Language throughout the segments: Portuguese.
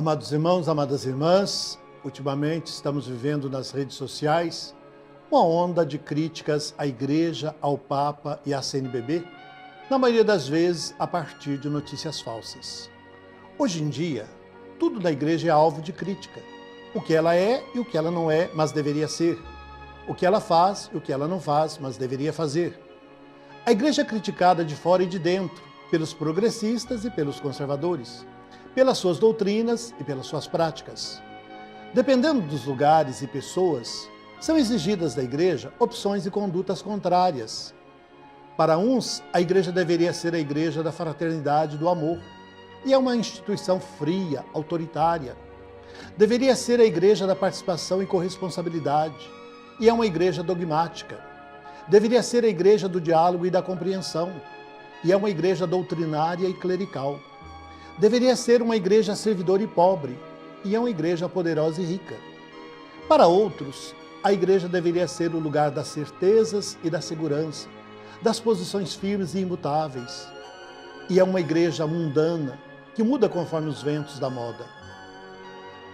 Amados irmãos, amadas irmãs, ultimamente estamos vivendo nas redes sociais uma onda de críticas à Igreja, ao Papa e à CNBB, na maioria das vezes a partir de notícias falsas. Hoje em dia, tudo da Igreja é alvo de crítica. O que ela é e o que ela não é, mas deveria ser. O que ela faz e o que ela não faz, mas deveria fazer. A Igreja é criticada de fora e de dentro, pelos progressistas e pelos conservadores, pelas suas doutrinas e pelas suas práticas. Dependendo dos lugares e pessoas, são exigidas da Igreja opções e condutas contrárias. Para uns, a Igreja deveria ser a Igreja da fraternidade e do amor, e é uma instituição fria, autoritária. Deveria ser a Igreja da participação e corresponsabilidade, e é uma Igreja dogmática. Deveria ser a Igreja do diálogo e da compreensão, e é uma Igreja doutrinária e clerical. Deveria ser uma igreja servidora e pobre, e é uma igreja poderosa e rica. Para outros, a igreja deveria ser o lugar das certezas e da segurança, das posições firmes e imutáveis, e é uma igreja mundana, que muda conforme os ventos da moda.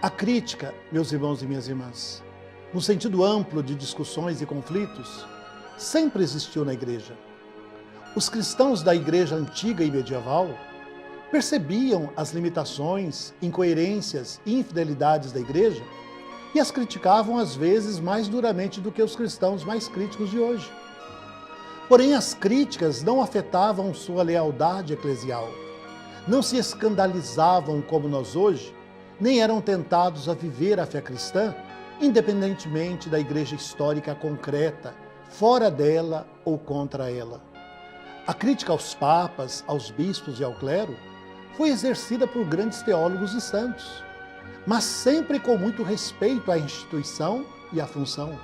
A crítica, meus irmãos e minhas irmãs, no sentido amplo de discussões e conflitos, sempre existiu na igreja. Os cristãos da igreja antiga e medieval percebiam as limitações, incoerências e infidelidades da igreja e as criticavam às vezes mais duramente do que os cristãos mais críticos de hoje. Porém, as críticas não afetavam sua lealdade eclesial, não se escandalizavam como nós hoje, nem eram tentados a viver a fé cristã, independentemente da igreja histórica concreta, fora dela ou contra ela. A crítica aos papas, aos bispos e ao clero foi exercida por grandes teólogos e santos, mas sempre com muito respeito à instituição e à função.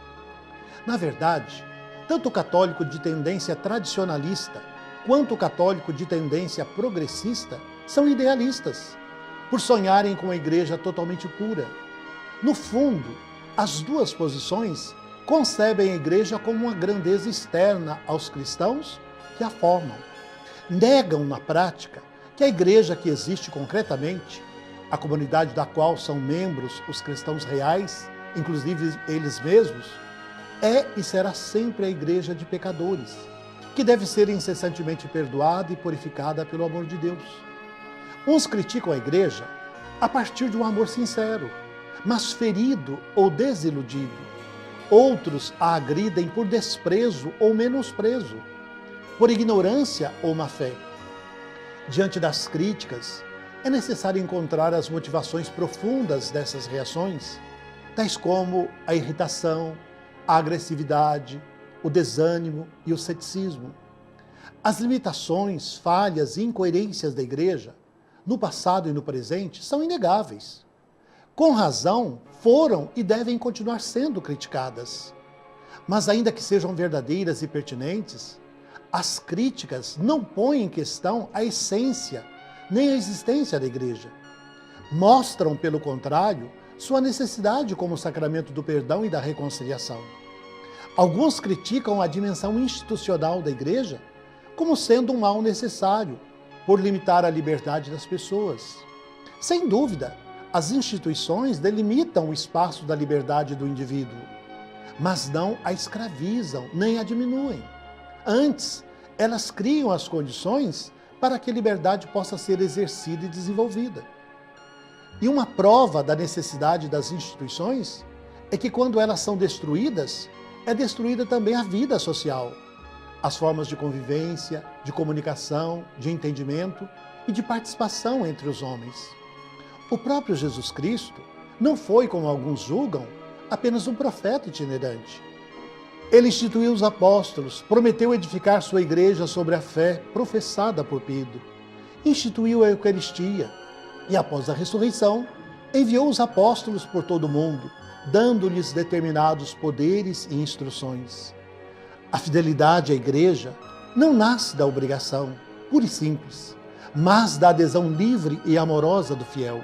Na verdade, tanto o católico de tendência tradicionalista quanto o católico de tendência progressista são idealistas, por sonharem com uma igreja totalmente pura. No fundo, as duas posições concebem a igreja como uma grandeza externa aos cristãos que a formam. Negam na prática que a igreja que existe concretamente, a comunidade da qual são membros os cristãos reais, inclusive eles mesmos, é e será sempre a igreja de pecadores, que deve ser incessantemente perdoada e purificada pelo amor de Deus. Uns criticam a igreja a partir de um amor sincero, mas ferido ou desiludido. Outros a agridem por desprezo ou menosprezo, por ignorância ou má fé. Diante das críticas, é necessário encontrar as motivações profundas dessas reações, tais como a irritação, a agressividade, o desânimo e o ceticismo. As limitações, falhas e incoerências da igreja, no passado e no presente, são inegáveis. Com razão, foram e devem continuar sendo criticadas. Mas ainda que sejam verdadeiras e pertinentes, as críticas não põem em questão a essência nem a existência da igreja. Mostram, pelo contrário, sua necessidade como sacramento do perdão e da reconciliação. Alguns criticam a dimensão institucional da igreja como sendo um mal necessário, por limitar a liberdade das pessoas. Sem dúvida, as instituições delimitam o espaço da liberdade do indivíduo, mas não a escravizam, nem a diminuem. Antes, elas criam as condições para que a liberdade possa ser exercida e desenvolvida. E uma prova da necessidade das instituições é que quando elas são destruídas, é destruída também a vida social, as formas de convivência, de comunicação, de entendimento e de participação entre os homens. O próprio Jesus Cristo não foi, como alguns julgam, apenas um profeta itinerante. Ele instituiu os apóstolos, prometeu edificar sua igreja sobre a fé professada por Pedro, instituiu a Eucaristia e, após a ressurreição, enviou os apóstolos por todo o mundo, dando-lhes determinados poderes e instruções. A fidelidade à igreja não nasce da obrigação, pura e simples, mas da adesão livre e amorosa do fiel.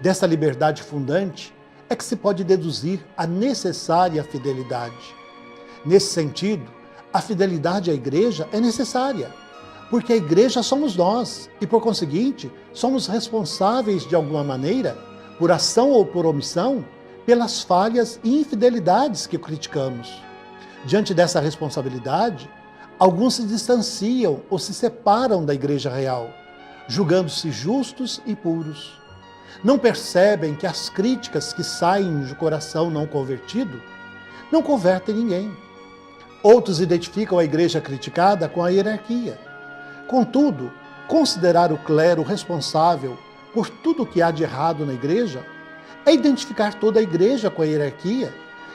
Dessa liberdade fundante é que se pode deduzir a necessária fidelidade. Nesse sentido, a fidelidade à igreja é necessária, porque a igreja somos nós e, por conseguinte, somos responsáveis de alguma maneira por ação ou por omissão, pelas falhas e infidelidades que criticamos. Diante dessa responsabilidade, alguns se distanciam ou se separam da igreja real, julgando-se justos e puros. Não percebem que as críticas que saem do coração não convertido não convertem ninguém. Outros identificam a igreja criticada com a hierarquia. Contudo, considerar o clero responsável por tudo o que há de errado na igreja é identificar toda a igreja com a hierarquia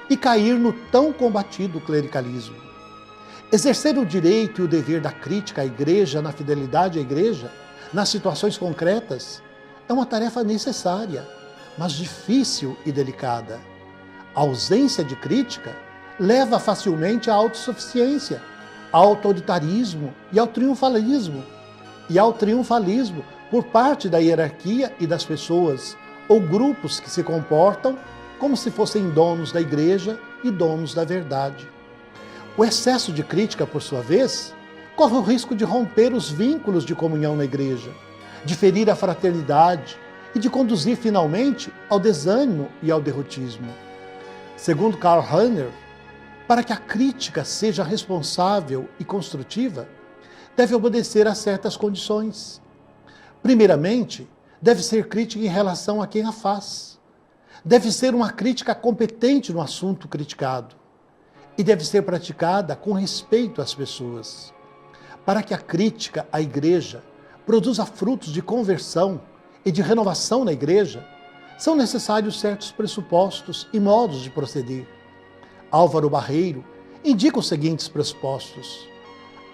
e cair no tão combatido clericalismo. Exercer o direito e o dever da crítica à igreja, na fidelidade à igreja, nas situações concretas, é uma tarefa necessária, mas difícil e delicada. A ausência de crítica leva facilmente à autossuficiência, ao autoritarismo e ao triunfalismo. Por parte da hierarquia e das pessoas ou grupos que se comportam como se fossem donos da igreja e donos da verdade. O excesso de crítica, por sua vez, corre o risco de romper os vínculos de comunhão na igreja, de ferir a fraternidade e de conduzir finalmente ao desânimo e ao derrotismo. Segundo Karl Rahner, para que a crítica seja responsável e construtiva, deve obedecer a certas condições. Primeiramente, deve ser crítica em relação a quem a faz. Deve ser uma crítica competente no assunto criticado. E deve ser praticada com respeito às pessoas. Para que a crítica à igreja produza frutos de conversão e de renovação na igreja, são necessários certos pressupostos e modos de proceder. Álvaro Barreiro indica os seguintes pressupostos.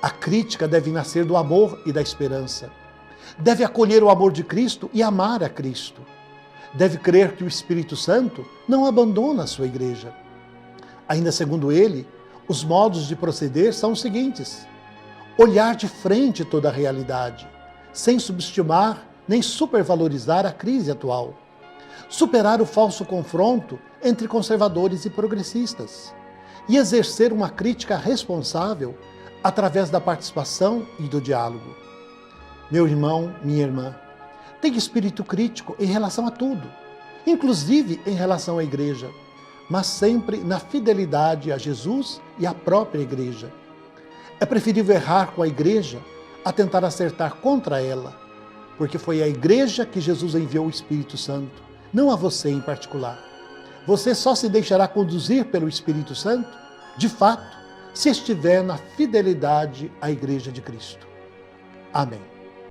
A crítica deve nascer do amor e da esperança. Deve acolher o amor de Cristo e amar a Cristo. Deve crer que o Espírito Santo não abandona a sua igreja. Ainda segundo ele, os modos de proceder são os seguintes. Olhar de frente toda a realidade, sem subestimar nem supervalorizar a crise atual. Superar o falso confronto entre conservadores e progressistas. E exercer uma crítica responsável através da participação e do diálogo. Meu irmão, minha irmã, tenha espírito crítico em relação a tudo, inclusive em relação à igreja, mas sempre na fidelidade a Jesus e à própria igreja. É preferível errar com a igreja a tentar acertar contra ela, porque foi à igreja que Jesus enviou o Espírito Santo, não a você em particular. Você só se deixará conduzir pelo Espírito Santo, de fato, se estiver na fidelidade à igreja de Cristo. Amém.